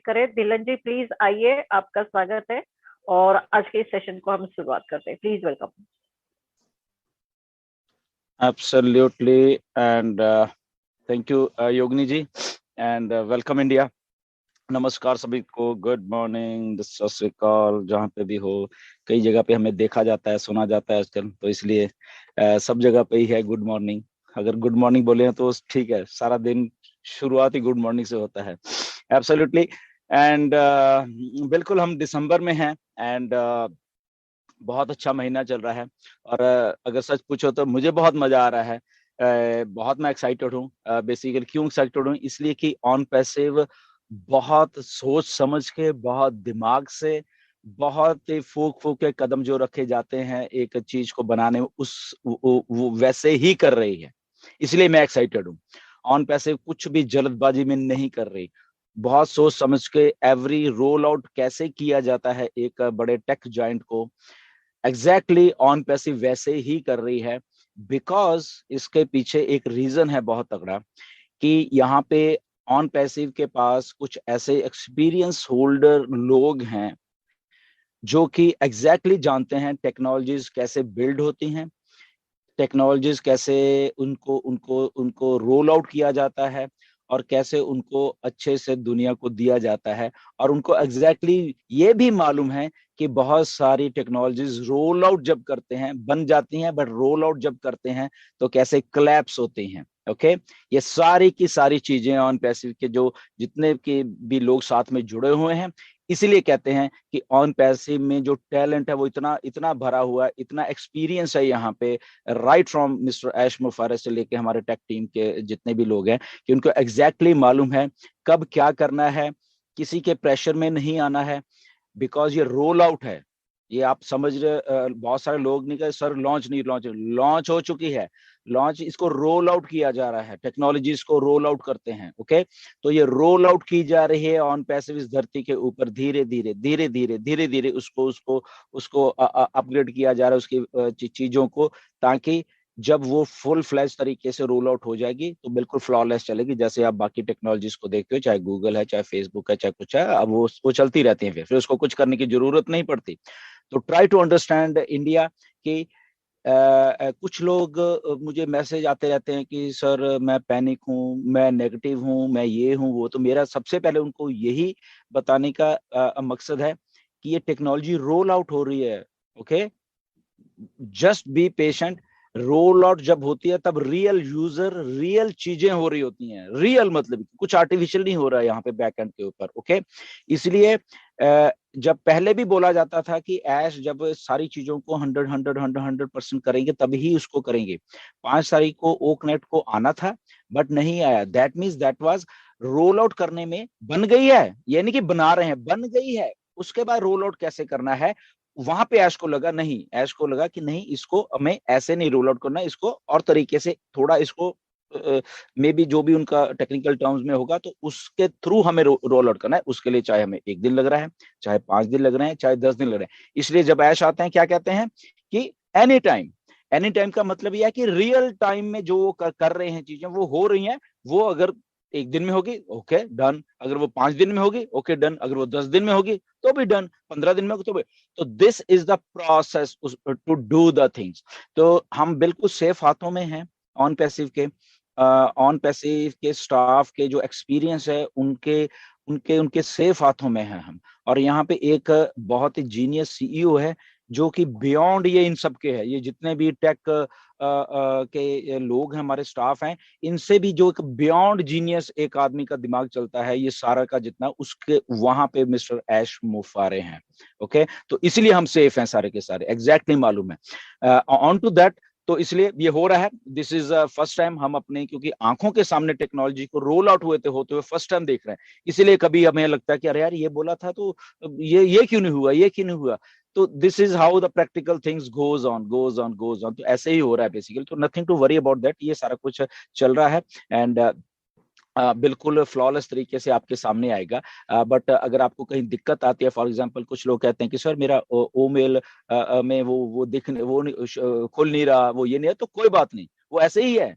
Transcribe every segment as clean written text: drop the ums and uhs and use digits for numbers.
करें। धिलन जी प्लीज आइए, आपका स्वागत है और आज के इस सेशन को हम शुरुआत करते हैं। Please welcome. Absolutely, and thank you, Yogini ji, and welcome India. नमस्कार सभी को, गुड मॉर्निंग, सत श्री अकाल, जहाँ पे भी हो। कई जगह पे हमें देखा जाता है, सुना जाता है आजकल, तो इसलिए सब जगह पे ही है गुड मॉर्निंग। अगर गुड मॉर्निंग बोले तो ठीक है, सारा दिन शुरुआत ही गुड मॉर्निंग से होता है। एब्सोल्युटली, एंड बिल्कुल हम दिसंबर में हैं, एंड बहुत अच्छा महीना चल रहा है। और अगर सच पूछो तो मुझे बहुत मजा आ रहा है। बहुत मैं एक्साइटेड हूँ। बेसिकली क्यों एक्साइटेड हूँ, इसलिए कि ऑन पैसिव बहुत सोच समझ के, बहुत दिमाग से, बहुत ही फूक फूक के कदम जो रखे जाते हैं एक चीज को बनाने में, वो वैसे ही कर रही है। इसलिए मैं एक्साइटेड हूँ। ऑन पैसिव कुछ भी जल्दबाजी में नहीं कर रही, बहुत सोच समझ के एवरी रोल आउट कैसे किया जाता है एक बड़े टेक जॉइंट को, एग्जैक्टली ऑन पैसिव वैसे ही कर रही है। बिकॉज इसके पीछे एक रीजन है बहुत तगड़ा, कि यहाँ पे ऑन पैसिव के पास कुछ ऐसे एक्सपीरियंस होल्डर लोग हैं जो कि एग्जैक्टली जानते हैं टेक्नोलॉजीज कैसे बिल्ड होती हैं, टेक्नोलॉजीज कैसे उनको उनको उनको रोल आउट किया जाता है, और कैसे उनको अच्छे से दुनिया को दिया जाता है। और उनको एग्जैक्टली ये भी मालूम है कि बहुत सारी टेक्नोलॉजीज रोल आउट जब करते हैं बन जाती हैं, बट रोल आउट जब करते हैं तो कैसे क्लैप्स होती हैं। ओके, ये सारी की सारी चीजें ऑन पैसिव के जो जितने के भी लोग साथ में जुड़े हुए हैं, इसीलिए कहते हैं कि ऑन पैसिव में जो टैलेंट है वो इतना इतना भरा हुआ है, इतना एक्सपीरियंस है यहाँ पे, राइट फ्रॉम मिस्टर ऐश मुफारस से लेके हमारे टेक टीम के जितने भी लोग हैं, कि उनको एग्जैक्टली मालूम है कब क्या करना है, किसी के प्रेशर में नहीं आना है। बिकॉज ये रोल आउट है, ये आप समझ रहे। बहुत सारे लोग नहीं कहे सर लॉन्च नहीं, लॉन्च लॉन्च हो चुकी है। लॉन्च, इसको रोल आउट किया जा रहा है, टेक्नोलॉजीज को रोल आउट करते हैं। ओके, तो ये रोल आउट की जा रही है ऑन पैसिव इस धरती के ऊपर, धीरे धीरे धीरे धीरे धीरे धीरे उसको उसको उसको अपग्रेड किया जा रहा है उसकी चीजों को, ताकि जब वो फुल फ्लैश तरीके से रोल आउट हो जाएगी तो बिल्कुल फ्लॉलेस चलेगी। जैसे आप बाकी टेक्नोलॉजीज को देखते हो, चाहे गूगल है, चाहे फेसबुक है, चाहे कुछ है, अब वो चलती रहती है, फिर उसको कुछ करने की जरूरत नहीं पड़ती। तो ट्राई टू अंडरस्टैंड इंडिया कि कुछ लोग मुझे मैसेज आते रहते हैं कि सर मैं पैनिक हूँ, मैं नेगेटिव हूँ, मैं ये हूँ वो। तो मेरा सबसे पहले उनको यही बताने का मकसद है कि ये टेक्नोलॉजी रोल आउट हो रही है। Okay, just be patient. Roll out जब होती है तब रियल यूजर, रियल चीजें हो रही होती हैं। रियल मतलब कुछ आर्टिफिशियल नहीं हो रहा है यहाँ पे बैकएंड के ऊपर। ओके, इसलिए जब पहले भी बोला जाता था कि ऐश जब सारी चीजों को 100% करेंगे तभी उसको करेंगे। 5 तारीख को ओकनेट को आना था बट नहीं आया। That means that was roll out करने में बन गई है, यानी कि बना रहे हैं, बन गई है। उसके बाद रोल आउट कैसे करना है, वहां पे ऐश को लगा नहीं, ऐश को लगा कि नहीं, इसको हमें ऐसे नहीं रोल आउट करना, इसको और तरीके से थोड़ा इसको मे बी जो भी उनका टेक्निकल टर्म्स में होगा तो उसके थ्रू हमें रोल आउट करना है। उसके लिए चाहे हमें 1 दिन लग रहा है, चाहे 5 दिन लग रहे हैं, चाहे 10 दिन लग रहे हैं। इसलिए जब ऐश आते हैं क्या कहते हैं कि एनी टाइम। एनी टाइम का मतलब यह है कि रियल टाइम में जो वो कर रहे हैं चीजें वो हो रही हैं। वो अगर 1 दिन में होगी ओके डन, अगर वो 5 दिन में होगी ओके डन, अगर वो 10 दिन में होगी तो भी डन, 15 दिन में होगी तो भी। तो this is the process to do the things. तो हम बिल्कुल सेफ हाथों में हैं ऑन पैसिव के। ऑन पैसिव के स्टाफ के जो एक्सपीरियंस है उनके उनके उनके सेफ हाथों में है हम। और यहाँ पे एक बहुत ही जीनियस सीईओ है जो कि बियॉन्ड ये इन सब के है। ये जितने भी टेक के लोग हैं, हमारे स्टाफ हैं, इनसे भी जो एक बियॉन्ड जीनियस एक आदमी का दिमाग चलता है ये सारा का जितना, उसके वहां पे मिस्टर ऐश मुफारे हैं। ओके, तो इसलिए हम सेफ हैं सारे के सारे, एग्जैक्टली मालूम है ऑन टू दैट। तो इसलिए ये हो रहा है। दिस इज फर्स्ट टाइम हम अपने, क्योंकि आंखों के सामने टेक्नोलॉजी को रोल आउट होते हुए फर्स्ट टाइम देख रहे हैं। इसलिए कभी हमें लगता है कि अरे यार ये बोला था तो ये क्यों नहीं हुआ, ये क्यों नहीं हुआ। तो this is how the practical things goes on. तो ऐसे ही हो रहा है बेसिकली। तो nothing to worry about that, ये सारा कुछ चल रहा है एंड बिल्कुल फ्लॉलेस तरीके से आपके सामने आएगा। बट अगर आपको कहीं दिक्कत आती है, फॉर एग्जांपल कुछ लोग कहते हैं कि सर मेरा ओ मेल में वो दिख वो खुल नहीं रहा, वो ये नहीं है, तो कोई बात नहीं, वो ऐसे ही है,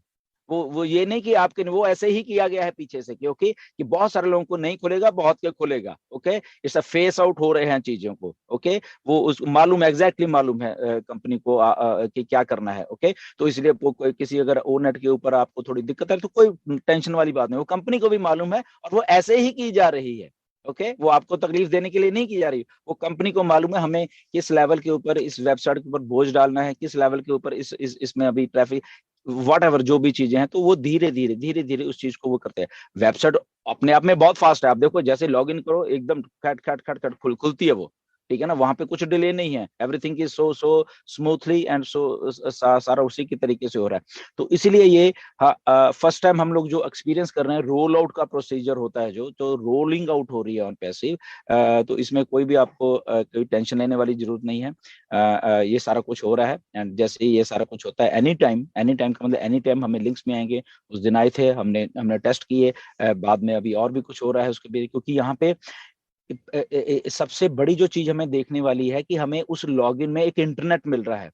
वो ये नहीं कि आपके, वो ऐसे ही किया गया है पीछे से, क्योंकि कि बहुत सारे लोगों को नहीं खुलेगा, बहुत के खुलेगा। ओके, इस फेस आउट हो रहे हैं चीजों को। ओके, वो उस मालूम, एग्जैक्टली मालूम है कंपनी को कि क्या करना है। ओके, तो इसलिए किसी अगर ओ नेट के ऊपर आपको थोड़ी दिक्कत है तो कोई टेंशन वाली बात नहीं, वो कंपनी को भी मालूम है और वो ऐसे ही की जा रही है। ओके, वो आपको तकलीफ देने के लिए नहीं की जा रही, वो कंपनी को मालूम है हमें किस लेवल के ऊपर इस वेबसाइट के ऊपर बोझ डालना है, किस लेवल के ऊपर इसमें अभी ट्रैफिक वॉट एवर जो भी चीजें हैं, तो वो धीरे धीरे धीरे धीरे उस चीज को वो करते हैं। वेबसाइट अपने आप में बहुत फास्ट है, आप देखो जैसे लॉग इन करो एकदम खट खट खट खट खुलती है वो, ठीक है ना, वहां पे कुछ डिले नहीं है, everything is so so smoothly and so सारा उसी के तरीके से हो रहा है। तो इसीलिए ये फर्स्ट टाइम हम लोग जो एक्सपीरियंस कर रहे हैं, रोल आउट का प्रोसीजर होता है जो, तो रोलिंग आउट हो रही है ऑन पैसिव। तो इसमें कोई भी आपको कोई टेंशन लेने वाली जरूरत नहीं है। ये सारा कुछ हो रहा है, एंड जैसे ही ये सारा कुछ होता है, एनी टाइम का मतलब एनी टाइम हमें लिंक्स में आएंगे। उस दिन आए थे, हमने टेस्ट किए, बाद में अभी और भी कुछ हो रहा है उसके भी, क्योंकि यहाँ पे सबसे बड़ी जो चीज हमें देखने वाली है कि हमें उस लॉगिन में एक इंटरनेट मिल रहा है,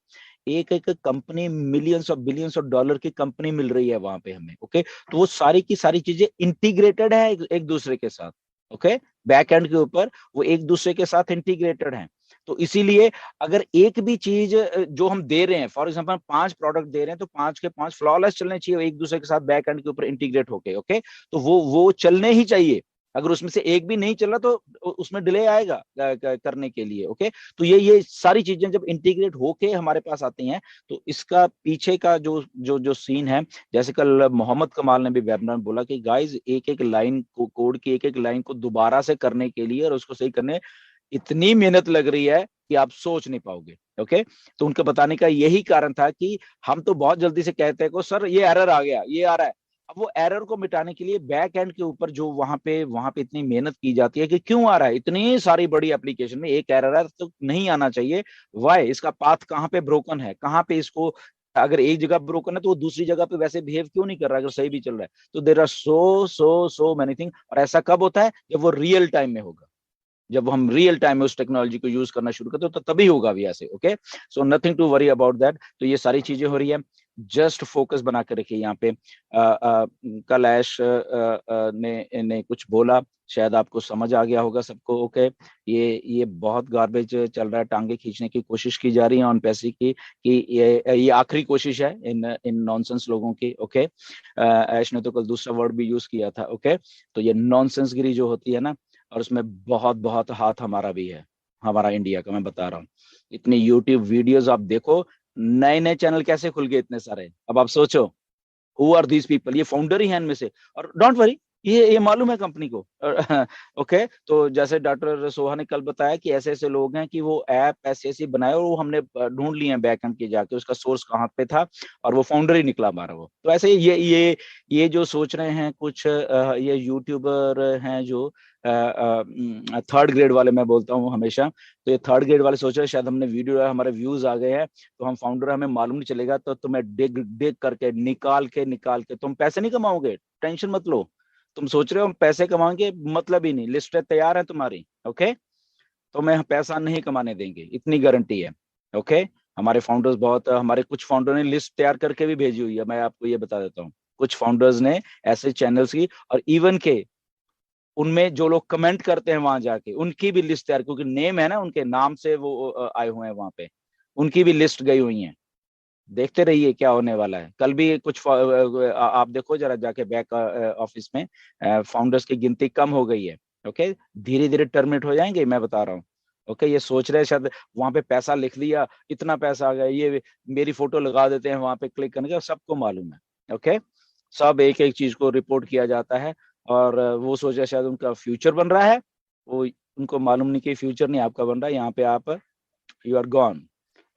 एक एक company, millions of billions of dollar की कंपनी मिल रही है वहां पे हमें। ओके, तो वो सारी की सारी चीजें इंटीग्रेटेड है एक दूसरे के साथ। ओके, बैक एंड के ऊपर वो एक दूसरे के साथ इंटीग्रेटेड है। तो इसीलिए अगर एक भी चीज जो हम दे रहे हैं, फॉर एग्जांपल 5 प्रोडक्ट दे रहे हैं, तो 5 के 5 फ्लॉलेस चलने चाहिए एक दूसरे के साथ बैक एंड के ऊपर इंटीग्रेट होके। ओके, तो वो चलने ही चाहिए। अगर उसमें से एक भी नहीं चल रहा तो उसमें डिले आएगा करने के लिए। ओके, तो ये सारी चीजें जब इंटीग्रेट होके हमारे पास आती हैं, तो इसका पीछे का जो जो जो सीन है, जैसे कल मोहम्मद कमाल ने भी वेबिनार में बोला कि गाइस एक एक लाइन को, कोड की एक एक लाइन को दोबारा से करने के लिए और उसको सही करने इतनी मेहनत लग रही है कि आप सोच नहीं पाओगे। ओके, तो उनका बताने का यही कारण था कि हम तो बहुत जल्दी से कहते हैं को सर ये एरर आ गया, ये आ रहा है। अब वो एरर को मिटाने के लिए बैक एंड के ऊपर जो वहां पे इतनी मेहनत की जाती है कि क्यों आ रहा है, इतनी सारी बड़ी एप्लीकेशन में एक एरर है तो नहीं आना चाहिए, वाई, इसका पाथ कहाँ पे ब्रोकन है, कहाँ पे इसको, अगर एक जगह ब्रोकन है तो वो दूसरी जगह पे वैसे बिहेव क्यों नहीं कर रहा अगर सही भी चल रहा है। तो there are so many thing, और ऐसा कब होता है जब वो रियल टाइम में होगा, जब हम रियल टाइम में उस टेक्नोलॉजी को यूज करना शुरू करते हो तो तभी होगा भी ऐसे। Okay, so nothing to worry about that. तो ये सारी चीजें हो रही है, जस्ट फोकस बना के रखिए यहाँ पे। कल ऐश ने कुछ बोला, शायद आपको समझ आ गया होगा सबको। ओके, ये बहुत गार्बेज चल रहा है, टांगे खींचने की कोशिश की जा रही है ऑन पैसे की, कि ये आखिरी कोशिश है इन नॉनसेंस लोगों की। ओके, ऐश ने तो कल दूसरा वर्ड भी यूज किया था। ओके, तो ये नॉनसेंस गिरी जो होती है ना, और उसमें बहुत बहुत हाथ हमारा भी है, हमारा इंडिया का, मैं बता रहा हूँ। इतनी यूट्यूब वीडियोस आप देखो, नए नए चैनल कैसे खुल गए इतने सारे, अब आप सोचो हु आर दीज पीपल, ये फाउंडर ही हैं इनमें से। और डोंट वरी, ये मालूम है कंपनी को। ओके, तो जैसे डॉक्टर सोहा ने कल बताया कि ऐसे ऐसे लोग हैं कि वो ऐप ऐसे ऐसे बनाए और वो हमने ढूंढ लिए हैं बैक एंड के जाके, उसका सोर्स कहाँ पे था, और वो फाउंडर ही निकला हमारा वो। तो ऐसे ये जो सोच रहे हैं कुछ ये यूट्यूबर हैं जो थर्ड ग्रेड वाले, मैं बोलता हूँ हमेशा, तो ये थर्ड ग्रेड वाले सोच रहे हैं शायद हमने वीडियो, हमारे व्यूज आ गए हैं तो हम फाउंडर, हमें मालूम नहीं चलेगा, तो तुम्हें डिग डिग करके निकाल के तुम पैसे नहीं कमाओगे, टेंशन मत लो। तुम सोच रहे हो हम पैसे कमाएंगे, मतलब ही नहीं, लिस्टें तैयार है तुम्हारी। ओके, तो मैं पैसा नहीं कमाने देंगे, इतनी गारंटी है। ओके, हमारे फाउंडर्स बहुत, हमारे कुछ फाउंडर ने लिस्ट तैयार करके भी भेजी हुई है, मैं आपको ये बता देता हूँ। कुछ फाउंडर्स ने ऐसे चैनल्स की, और इवन के उनमें जो लोग कमेंट करते हैं वहां जाके, उनकी भी लिस्ट तैयार, क्योंकि नेम है ना उनके नाम से वो आए हुए हैं वहां पे, उनकी भी लिस्ट गई हुई है। देखते रहिए क्या होने वाला है। कल भी कुछ आप देखो जरा जाके बैक ऑफिस में, फाउंडर्स की गिनती कम हो गई है। ओके, धीरे धीरे टर्मिनेट हो जाएंगे, मैं बता रहा हूँ। ओके, ये सोच रहे हैं शायद वहां पे पैसा लिख दिया, इतना पैसा आ गया, ये मेरी फोटो लगा देते हैं वहां पे क्लिक करने का, सबको मालूम है। ओके, सब एक एक चीज को रिपोर्ट किया जाता है, और वो सोच रहे शायद उनका फ्यूचर बन रहा है, वो उनको मालूम नहीं कि फ्यूचर नहीं आपका बन रहा है, यहाँ पे आप, यू आर गॉन।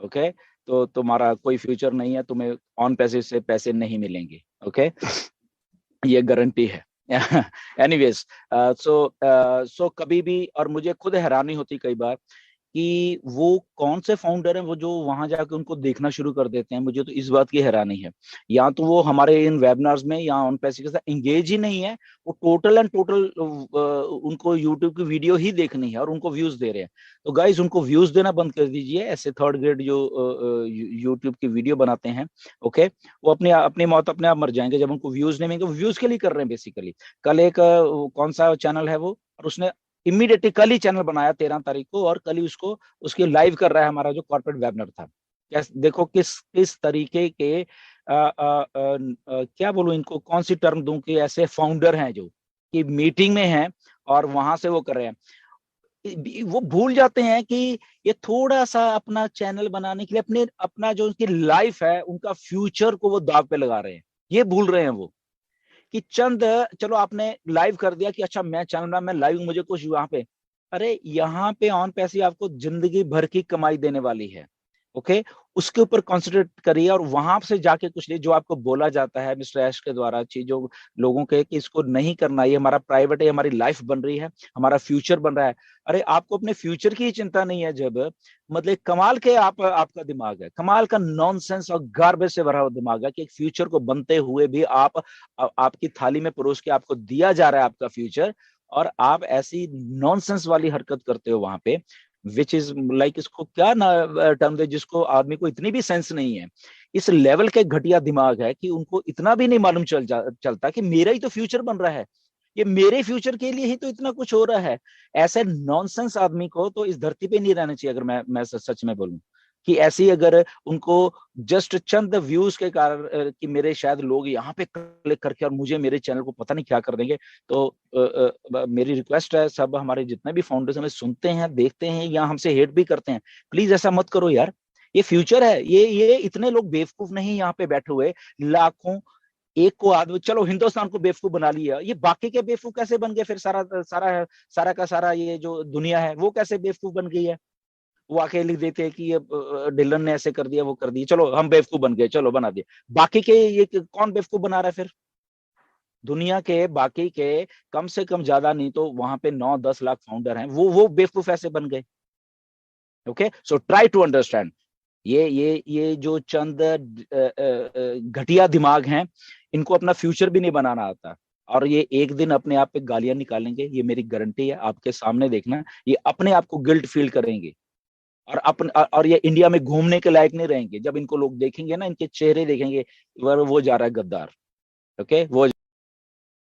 ओके, तो तुम्हारा कोई फ्यूचर नहीं है, तुम्हें ऑन पैसे से पैसे नहीं मिलेंगे। ओके, ये गारंटी है। एनीवेज, सो कभी भी, और मुझे खुद हैरानी होती कई बार कि वो कौन से फाउंडर हैं वो जो वहां जाके उनको देखना शुरू कर देते हैं। मुझे तो इस बात की हैरानी है, या तो वो हमारे इन वेबिनार्स में या ऑन पैसे के साथ एंगेज ही नहीं है, वो टोटल एंड टोटल उनको यूट्यूब की वीडियो ही देखनी है और उनको व्यूज दे रहे हैं। तो गाइज उनको व्यूज देना बंद कर दीजिए, ऐसे थर्ड ग्रेड जो यूट्यूब की वीडियो बनाते हैं। ओके, वो अपनी मौत अपने आप मर जाएंगे जब उनको व्यूज नहीं मिलेंगे। व्यूज के लिए कर रहे हैं बेसिकली। कल एक कौन सा चैनल है वो, और उसने इमीडिएटली कल ही चैनल बनाया 13 तारीख को, और कल ही उसको उसकी लाइव कर रहा है हमारा जो कॉर्पोरेट वेबिनार था। देखो किस किस तरीके के क्या बोलूं इनको, कौन सी टर्म दूं, कि ऐसे फाउंडर हैं जो कि मीटिंग में हैं और वहां से वो कर रहे हैं। वो भूल जाते हैं कि ये थोड़ा सा अपना चैनल बनाने के लिए अपना जो उनकी लाइफ है, उनका फ्यूचर को वो दाव पे लगा रहे हैं। ये भूल रहे हैं वो कि चंद, चलो आपने लाइव कर दिया कि अच्छा मैं चैनल में मैं लाइव, मुझे कुछ वहां पे, अरे यहाँ पे ऑन पैसे आपको जिंदगी भर की कमाई देने वाली है। ओके, उसके ऊपर कॉन्सेंट्रेट करिए और वहां से जाके कुछ नहीं। जो आपको बोला जाता है मिस्टर ऐश के द्वारा, चीजों लोगों के, कि इसको नहीं करना, ये हमारा प्राइवेट है, हमारी लाइफ बन रही है, हमारा फ्यूचर बन रहा है। अरे आपको अपने फ्यूचर की ही चिंता नहीं है जब, मतलब कमाल के आपका दिमाग है, कमाल का नॉनसेंस और गार्बेज से भरा हुआ दिमाग है कि एक फ्यूचर को बनते हुए भी आपकी थाली में परोस के आपको दिया जा रहा है आपका फ्यूचर, और आप ऐसी नॉनसेंस वाली हरकत करते हो वहां पे, विच इज लाइक, इसको क्या ना टर्म दे, जिसको आदमी को इतनी भी सेंस नहीं है। इस लेवल के घटिया दिमाग है कि उनको इतना भी नहीं मालूम चलता कि मेरा ही तो फ्यूचर बन रहा है, ये मेरे फ्यूचर के लिए ही तो इतना कुछ हो रहा है। ऐसे नॉनसेंस आदमी को तो इस धरती पे नहीं रहना चाहिए। अगर मैं सच में बोलूं कि ऐसी, अगर उनको जस्ट चंद व्यूज के कारण कि मेरे शायद लोग यहाँ पे क्लिक करके और मुझे मेरे चैनल को पता नहीं क्या कर देंगे, तो मेरी रिक्वेस्ट है, सब हमारे जितने भी फाउंडर्स हमें सुनते हैं, देखते हैं या हमसे हेट भी करते हैं, प्लीज ऐसा मत करो यार। ये फ्यूचर है, ये इतने लोग बेवकूफ नहीं यहाँ पे बैठे हुए, लाखों, एक को आदमी, चलो हिंदुस्तान को बेवकूफ बना लिया, ये बाकी के बेवकूफ कैसे बन गए फिर? सारा सारा सारा का सारा ये जो दुनिया है वो कैसे बेवकूफ बन गई है? वो आके लिख देते हैं कि ये डिलन ने ऐसे कर दिया, वो कर दिया, चलो हम बेवकूफ बन गए, चलो बना दिया। बाकी के ये कौन बेवकूफ बना रहा है फिर? दुनिया के बाकी के कम से कम, ज्यादा नहीं तो वहां पे 9-10 लाख फाउंडर हैं, वो बेवकूफ ऐसे बन गए। Okay, so try to understand. ये जो चंद घटिया दिमाग हैं, इनको अपना फ्यूचर भी नहीं बनाना आता, और ये एक दिन अपने आप पे गालियां निकालेंगे, ये मेरी गारंटी है। आपके सामने देखना, ये अपने आप को गिल्ट फील करेंगे, और ये इंडिया में घूमने के लायक नहीं रहेंगे। जब इनको लोग देखेंगे ना, इनके चेहरे देखेंगे, वो जा रहा है गद्दार, ओके, वो